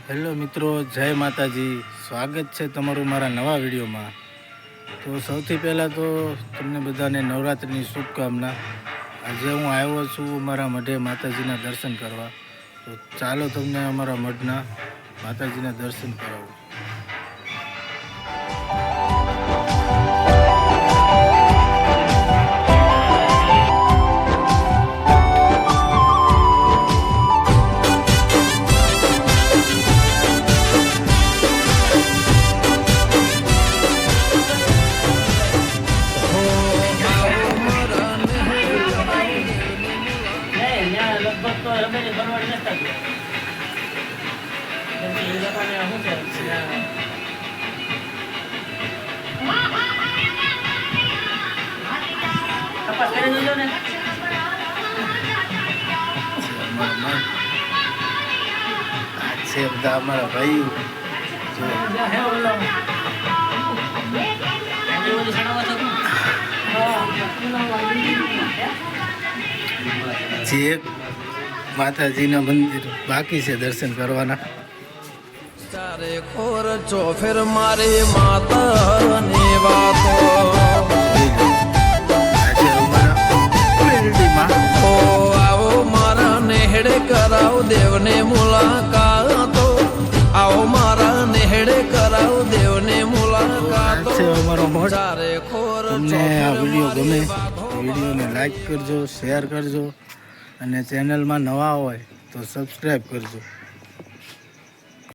Hello મિત્રો, જય માતાજી. સ્વાગત છે તમારું મારા નવા વિડીયોમાં. તો સૌથી પહેલાં તો તમને બધાને નવરાત્રિની શુભકામના. આજે હું આવ્યો છું અમારા મઢે માતાજીના દર્શન કરવા. તો ચાલો તમને અમારા મઢના માતાજીના દર્શન કરાવું. છે બધા અમારા ભાઈ જે માતાજીના મંદિર બાકી છે દર્શન કરવાના. તારે ખોર ચોફેર મારી માતાની વાતો આવો મારા નેહડે કરાવ દેવને મુલાકાતો, આવો મારા નેહડે કરાવ દેવને મુલાકાતો. અમારો મોઢ. તારે ખોર તમને આ વિડીયો ગમે તો વિડીયોને લાઈક કરજો, શેર કરજો અને ચેનલમાં નવા હોય તો સબસ્ક્રાઈબ કરજો.